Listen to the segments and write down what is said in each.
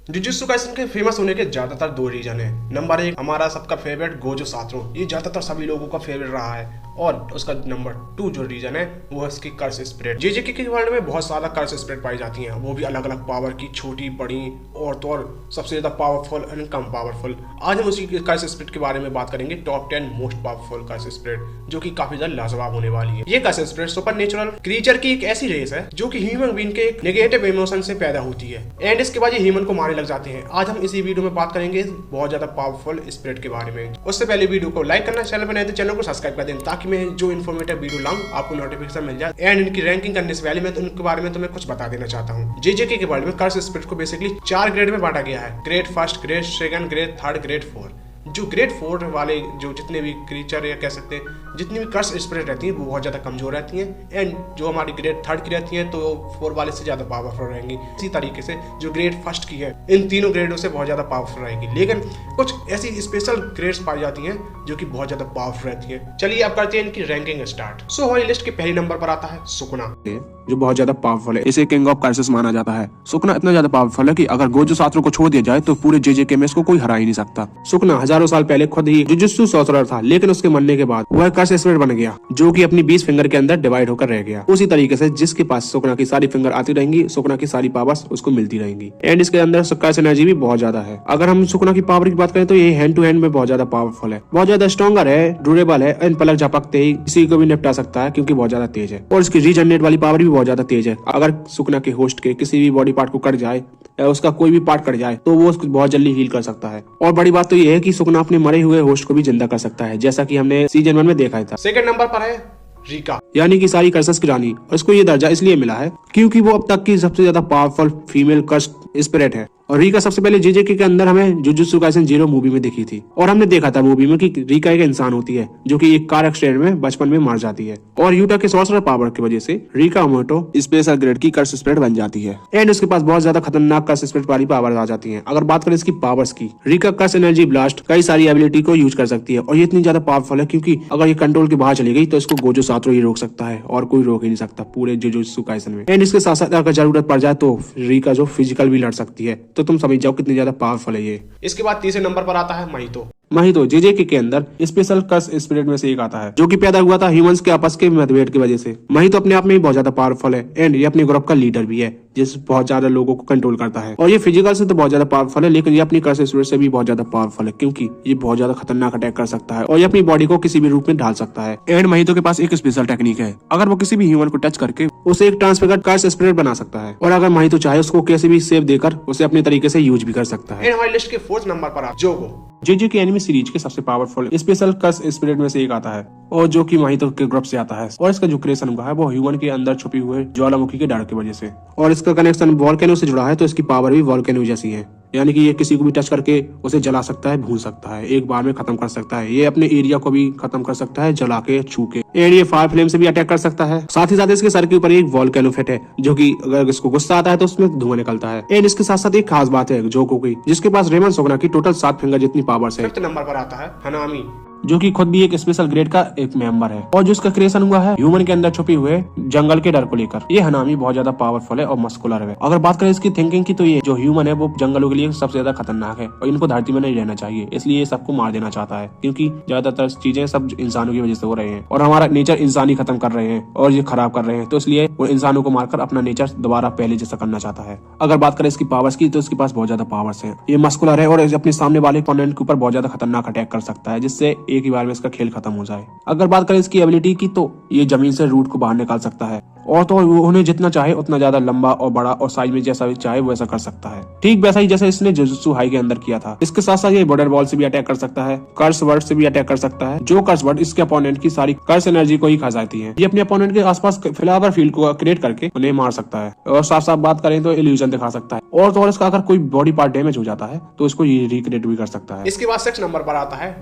Jujutsu Kaisen के famous होने के ज्यादातर दो रीजन है। नंबर 1 हमारा सबका फेवरेट गोजो सातोरू, ये ज्यादातर सभी लोगों का फेवरेट रहा है। और उसका नंबर 2 जो रीजन है वो है इसकी कर्स स्प्रेड। जेजेके के वर्ल्ड में बहुत सारा कर्स स्प्रेड पाई जाती हैं, वो भी अलग अलग पावर की, छोटी बड़ी और तो और सबसे ज्यादा पावरफुल एंड कम पावरफुल। आज हम उसी कर्स स्प्रेड के बारे में बात करेंगे, टॉप 10 मोस्ट पावरफुल कर्स स्प्रेड, जो कि काफी ज्यादा लाजवाब होने वाली है। ये कर्स स्प्रेड सुपर नेचुरल क्रीचर की एक ऐसी रेस है जो कि ह्यूमन बीइंग के एक नेगेटिव इमोशन से पैदा होती है एंड इसके बाद ये ह्यूमन को मारने लग जाते हैं। आज हम इसी वीडियो में बात करेंगे बहुत ज्यादा पावरफुल स्प्रेड के बारे में। उससे पहले वीडियो को लाइक करना, चैनल पर नए तो चैनल को सब्सक्राइब कर दें, ताकि मैं जो इन्फॉर्मेटिव वीडियो लाऊं आपको नोटिफिकेशन मिल जाए। एंड इनकी रैंकिंग करने से पहले मैं तो उनके बारे में तुम्हें कुछ बता देना चाहता हूं। जेजेके के वर्ल्ड में कर्स स्प्रेड को बेसिकली 4 ग्रेड में बांटा गया है। Grade first, grade second, grade third, grade 4। जो ग्रेड 4 वाले जो जितने भी क्रीचर या कह सकते हैं जितनी भी कर्स स्प्रेड रहती हैं वो बहुत ज्यादा कमजोर रहती हैं एंड जो हमारी ग्रेड 3 की रहती हैं तो 4 वाले से ज्यादा पावरफुल रहेंगी। इसी तरीके से जो ग्रेड फर्स्ट की है इन तीनों ग्रेडों से बहुत ज्यादा पावरफुल रहेगी, लेकिन कुछ ऐसी स्पेशल ग्रेड्स पाई जाती हैं जो कि बहुत ज्यादा पावरफुल रहती हैं। चलिए अब करते हैं इनकी रैंकिंग स्टार्ट। सो हमारी लिस्ट के पहले नंबर पर आता है सुकुना, जो बहुत ज्यादा पावरफुल है। इसे किंग ऑफ कर्सेस माना जाता है। सुकुना इतना ज्यादा पावरफुल है कि अगर गोजो सातोरू को छोड़ दिया जाए तो पूरे जेजेके में इसको कोई हरा ही नहीं सकता। सुकुना हजारों साल पहले खुद ही जुजुत्सु सॉर्सरर था, लेकिन उसके मरने के बाद वह कर्स स्प्रेड बन गया, जो कि अपनी 20 फिंगर के अंदर डिवाइड होकर रह गया। उसी तरीके से जिसके पास सुकुना की सारी फिंगर आती रहेंगी, सुकुना की सारी पावर्स उसको मिलती रहेंगी एंड इसके अंदर कर्स एनर्जी भी बहुत ज्यादा है। अगर हम सुकुना की पावर की बात करें तो ये हैंड टू हैंड में बहुत ज्यादा पावरफुल है, बहुत ज्यादा स्ट्रॉन्गर है, ड्यूरेबल है एंड पलक झपकते ही किसी को भी निपटा सकता है क्योंकि बहुत ज्यादा तेज है। और इसकी रीजनरेट वाली पावर भी बहुत ज्यादा तेज है। अगर सुकुना के होस्ट के किसी भी बॉडी पार्ट को कट जाए या उसका कोई भी पार्ट कट जाए तो वो उसको बहुत जल्दी हील कर सकता है। और बड़ी बात तो ये है कि सुकुना अपने मरे हुए होस्ट को भी जिंदा कर सकता है, जैसा कि हमने सीजन 1 में देखा था। सेकंड नंबर पर है रिका, यानी कि सारी कर्सेस की रानी। और इसको ये दर्जा इसलिए मिला है क्योंकि वो अब तक की सबसे ज्यादा पावरफुल फीमेल कर्स स्पिरिट है। और रिका सबसे पहले जेजेके के अंदर हमें जुजुत्सु काइसेन 0 मूवी में दिखी थी और हमने देखा था मूवी में कि रिका एक इंसान होती है जो कि एक कार एक्सीडेंट में बचपन में मर जाती है और यूटा के सॉर्सरर पावर की वजह से रिका ओमोटो स्पेशल ग्रेड की कर्स स्पिरिट बन जाती है एंड उसके पास बहुत ज्यादा खतरनाक कर्स स्पिरिट वाली पावर आ जाती है। अगर बात करें इसकी पावर्स की, रिका कर्स एनर्जी ब्लास्ट कई सारी एबिलिटी को यूज कर सकती है और ये इतनी ज्यादा पावरफुल है क्योंकि अगर ये कंट्रोल के बाहर चली गई तो इसको गोजो सातोरू ही रोक सकता है और कोई रोक ही नहीं सकता पूरे जुजुत्सु काइसेन में। एंड इसके साथ साथ अगर जरूरत पड़ जाए तो रिका जो फिजिकल भी लड़ सकती है, तो तुम समझ जाओ कितनी ज्यादा पावरफुल है ये। इसके बाद तीसरे नंबर पर आता है महितो जेजेके के अंदर स्पेशल कर्स स्पिरिट में से एक आता है, जो कि पैदा हुआ था ह्यूमंस के आपस के मतभेद की वजह से। महितो अपने आप में ही बहुत ज्यादा पावरफुल है एंड ये अपने ग्रुप का लीडर भी है, जिस बहुत ज्यादा लोगों को कंट्रोल करता है। और ये फिजिकल से तो बहुत ज्यादा पावरफुल है, लेकिन ये अपनी कर्स स्पिरिट से भी बहुत ज्यादा पावरफुल है क्योंकि ये बहुत ज्यादा खतरनाक अटैक कर सकता है और ये अपनी बॉडी को किसी भी रूप में ढाल सकता है। एंड महितो के पास एक स्पेशल टेक्निक है, अगर वो किसी भी ह्यूमन को टच करके उसे एक ट्रांसफिगर्ड कर्स स्पिरिट बना सकता है और अगर महितो चाहे उसको कैसे भी सेव देकर उसे अपने तरीके से यूज भी कर सकता है। हमारी लिस्ट के फोर्थ नंबर पर जोगो, जेजेके एनिमी सीरीज के सबसे पावरफुल स्पेशल कर्स स्पिरिट में से एक आता है और जो कि महितो के ग्रुप से आता है। और इसका जो क्रिएशन हुआ है वो ह्यूमन के अंदर छुपी हुए ज्वालामुखी के डर की वजह से, और इसका कनेक्शन वोल्केनो से जुड़ा है, तो इसकी पावर भी वोल्केनो जैसी है, यानी कि ये किसी को भी टच करके उसे जला सकता है, भून सकता है, एक बार में खत्म कर सकता है। ये अपने एरिया को भी खत्म कर सकता है जला के, छू के। एंड ये फायर फ्लेम से भी अटैक कर सकता है। साथ ही साथ इसके सर के ऊपर एक वोल्केनो फिट है, जो कि अगर इसको गुस्सा आता है तो उसमें धुआं निकलता है। एंड इसके साथ साथ एक खास बात है जोगो की, जिसके पास रेमन सुकुना की टोटल 7 फिंगर जितनी पावर्स है। फिफ्थ नंबर पर आता है हनामी, जो कि खुद भी एक स्पेशल ग्रेड का एक मेंबर है और जिसका क्रिएशन हुआ है ह्यूमन के अंदर छुपे हुए जंगल के डर को लेकर। ये हनामी बहुत ज्यादा पावरफुल है और मस्कुलर है। अगर बात करें इसकी थिंकिंग की तो ये जो ह्यूमन है वो जंगलों के लिए सबसे ज्यादा खतरनाक है और इनको धरती में नहीं रहना चाहिए, इसलिए ये सबको मार देना चाहता है क्योंकि ज्यादातर चीजें सब इंसानों की वजह से हो रहे हैं और हमारा नेचर इंसान ही खत्म कर रहे हैं और ये खराब कर रहे हैं, तो इसलिए वो इंसानों को मारकर अपना नेचर दोबारा पहले जैसा करना चाहता है। अगर बात करें इसकी पावर्स की तो इसके पास बहुत ज्यादा पावर्स है। ये मस्कुलर है और अपने सामने वाले ओपोनेंट के ऊपर बहुत ज्यादा खतरनाक अटैक कर सकता है, जिससे एक ही बार में इसका खेल खत्म हो जाए। अगर बात करें इसकी एबिलिटी की तो ये जमीन से रूट को बाहर निकाल सकता है और तो उन्हें जितना चाहे उतना ज्यादा लंबा और बड़ा और साइज में जैसा भी चाहे वैसा कर सकता है, ठीक वैसा ही जैसे इसने जुजुत्सु हाई के अंदर किया था। इसके साथ साथ ये बॉर्डर वॉल से भी अटैक कर सकता है, कर्स वर्ड से भी अटैक कर सकता है, जो कर्स वर्ड इसके अपोनेंट की सारी कर्स एनर्जी को ही खा जाती है। ये अपने अपोनेंट के आसपास फ्लावर फील्ड को क्रिएट करके उन्हें मार सकता है और साफ साफ बात करें तो इल्यूजन दिखा सकता है और तो और इसका अगर कोई बॉडी पार्ट डैमेज हो जाता है तो इसको ये रिक्रिएट भी कर सकता है। इसके बाद 6 नंबर पर आता है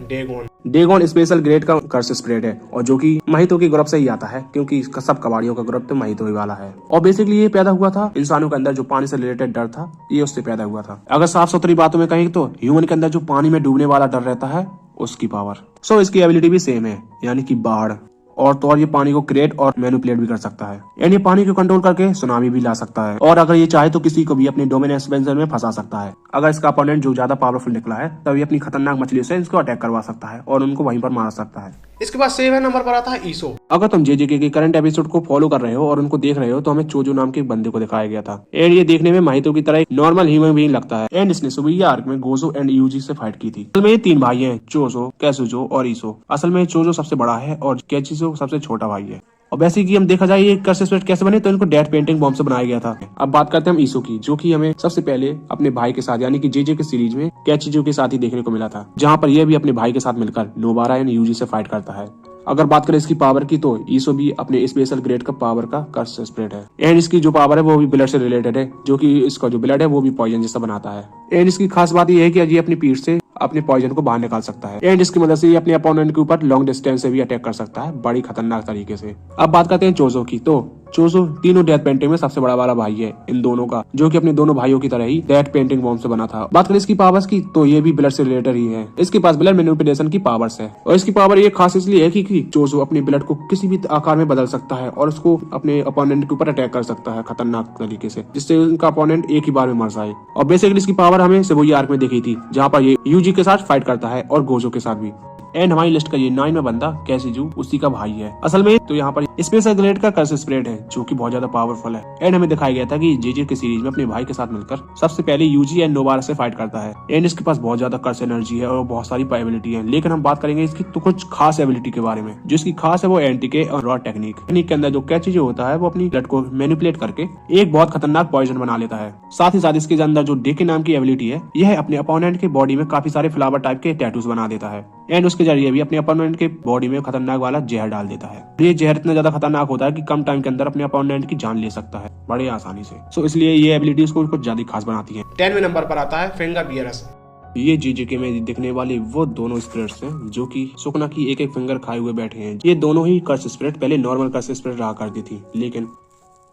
डेगोन स्पेशल ग्रेड का कर्स स्प्रेड है और जो कि महितो के ग्रुप से ही आता है क्योंकि इसका सब कबाड़ियों का ग्रुप तो महितो ही वाला है। और बेसिकली ये पैदा हुआ था इंसानों के अंदर जो पानी से रिलेटेड डर था, ये उससे पैदा हुआ था। अगर साफ सुथरी बातों में कहें तो ह्यूमन के अंदर जो पानी में डूबने वाला डर रहता है उसकी पावर। सो इसकी एबिलिटी भी सेम है, यानी कि बाढ़। और तो और ये पानी को क्रिएट और मैनिपुलेट भी कर सकता है एंड ये पानी को कंट्रोल करके सुनामी भी ला सकता है और अगर ये चाहे तो किसी को भी अपने डोमेन एक्सपेंशन में फंसा सकता है। अगर इसका अपोनेंट जो ज्यादा पावरफुल निकला है तब ये अपनी खतरनाक मछली से इसको अटैक करवा सकता है और उनको वहीं पर मार सकता है। इसके बाद 7 नंबर पर आता है ईसो। अगर तुम जेजेके के करंट एपिसोड को फॉलो कर रहे हो और उनको देख रहे हो तो हमें चोजो नाम के एक बंदे को दिखाया गया था एंड ये देखने में माहितो की तरह एक नॉर्मल ह्यूमन बीइंग लगता है एंड इसने सुबह आर्क में गोजो एंड यूजी से फाइट की थी। असल में ये 3 भाई हैं, चोजो, कैसुजो और ईसो। असल में चोजो सबसे बड़ा है और कैचिजो सबसे छोटा भाई है। और वैसे कि हम देखा जाए ये कर्स स्प्रेड कैसे बने तो इनको डेथ पेंटिंग बॉम्ब से बनाया गया था। अब बात करते हैं हम ईसो की, जो कि हमें सबसे पहले अपने भाई के साथ यानी कि जेजे के सीरीज में कैचिजो के साथ ही देखने को मिला था, जहां पर यह भी अपने भाई के साथ मिलकर नोबारा एंड यूजी से फाइट करता है। अगर बात करें इसकी पावर की तो ईसो भी अपने स्पेशल ग्रेड का पावर का कर्स स्प्रेड है एंड इसकी जो पावर है वो भी ब्लड से रिलेटेड है, जो कि इसका जो ब्लड है वो भी पॉइजन जैसा बनाता है एंड इसकी खास बात यह है कि ये अपनी पीठ से अपने पॉइजन को बाहर निकाल सकता है एंड इसकी मदद से ये अपने अपोनेंट के ऊपर लॉन्ग डिस्टेंस से भी अटैक कर सकता है बड़ी खतरनाक तरीके से। अब बात करते हैं चोजो की, तो चोजो तीनों डेथ पेंटिंग में सबसे बड़ा वाला भाई है इन दोनों का, जो कि अपने दोनों भाइयों की तरह ही डेथ पेंटिंग बॉम्ब से बना था। बात करें इसकी पावर्स की तो ये भी ब्लड से रिलेटेड ही है। इसके पास ब्लड मैनिपुलेशन की पावर्स है और इसकी पावर ये खास इसलिए है कि चोजो अपने ब्लड को किसी भी आकार में बदल सकता है और उसको अपने अपोनेंट के ऊपर अटैक कर सकता है खतरनाक तरीके से, जिससे उनका अपोनेंट एक ही बार में मर जाए। और बेसिकली इसकी पावर हमें सिबुया आर्क में देखी थी, जहाँ पर ये यूजी के साथ फाइट करता है और गोजो के साथ भी। एंड हमारी लिस्ट का ये 9 में बंदा कैसिजू उसी का भाई है। असल में तो यहाँ पर स्पेशल ग्रेड का कर्स स्प्रेड है जो कि बहुत ज्यादा पावरफुल है एंड हमें दिखाया गया था कि जेजे के सीरीज में अपने भाई के साथ मिलकर सबसे पहले यूजी एंड नोबारा से फाइट करता है एंड इसके पास बहुत ज्यादा कर्स एनर्जी है और बहुत सारी एबिलिटी है। लेकिन हम बात करेंगे इसकी तो कुछ खास एबिलिटी के बारे में, जो इसकी खास है वो एंटी और रॉ टेक्निक के अंदर जो कैचिजू होता है वो अपनी ब्लड को मैनिपुलेट करके एक बहुत खतरनाक पॉइजन बना लेता है। साथ ही साथ इसके अंदर जो डेके नाम की एबिलिटी है यह अपने अपोनेंट के बॉडी में काफी सारे फ्लावर टाइप के टैटूज बना देता है एंड उसके जरिए भी अपने अपोनेंट के बॉडी में खतरनाक वाला जहर डाल देता है। ये जहर इतना ज्यादा खतरनाक होता है कि कम टाइम के अंदर अपने अपोनेंट की जान ले सकता है बड़े आसानी से। सो इसलिए ये एबिलिटी उसको कुछ ज्यादा खास बनाती है। 10वें नंबर पर आता है फिंगर बियरस। ये जेजेके में दिखने वाले वो दोनों स्पिरिट्स हैं जो कि सुकना की एक फिंगर खाए हुए बैठे हैं। ये दोनों ही कर्स स्पिरिट पहले नॉर्मल कर्स स्पिरिट रहा करती थी, लेकिन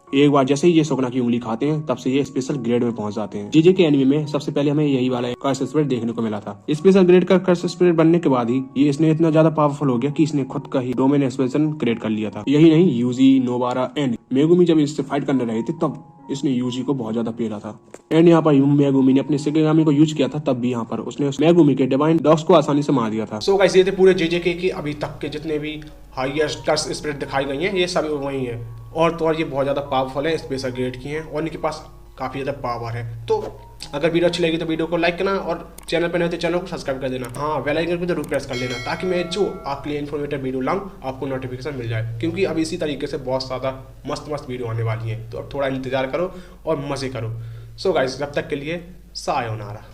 एक बार जैसे ही ये सुकना की उंगली खाते हैं तब से ये स्पेशल ग्रेड में पहुंच जाते हैं। जेजे के एनिमे में सबसे पहले हमें यही वाला कर्स स्पिरिट देखने को मिला था। स्पेशल ग्रेड का कर्स स्पिरिट बनने के बाद ही ये इसने इतना ज्यादा पावरफुल हो गया कि इसने खुद का ही डोमेन एक्सपेंशन क्रिएट कर लिया था। यही नहीं, यूजी, नोबारा एंड मेगुमी जब इससे फाइट करने रहे थे तब इसने यूजी को बहुत ज्यादा पेला था एंड यहाँ पर मेगुमी ने अपने शिकिगामी को यूज किया था, तब भी यहाँ पर उसने मेगुमी के डिवाइन डॉग्स को आसानी से मार दिया था। सो गाइस ये थे पूरे जेजेके की अभी तक के जितने भी हाईएस्ट कर्स स्पिरिट दिखाई गई हैं, ये सभी वही हैं और तो और ये बहुत ज़्यादा पावरफुल है, स्पेशल ग्रेड की हैं और इनके पास काफ़ी ज़्यादा पावर है। तो अगर वीडियो अच्छी लगी तो वीडियो को लाइक करना और चैनल पर नहीं होते चैनल को सब्सक्राइब कर देना। हाँ, बेल आइकन को जरूर प्रेस कर लेना ताकि मैं जो आपके लिए इन्फॉर्मेटिव वीडियो लाऊं आपको नोटिफिकेशन मिल जाए, क्योंकि अब इसी तरीके से बहुत ज़्यादा मस्त वीडियो आने वाली है। तो अब थोड़ा इंतजार करो और मज़े करो। सो गाइस, जब तक के लिए सायोनारा।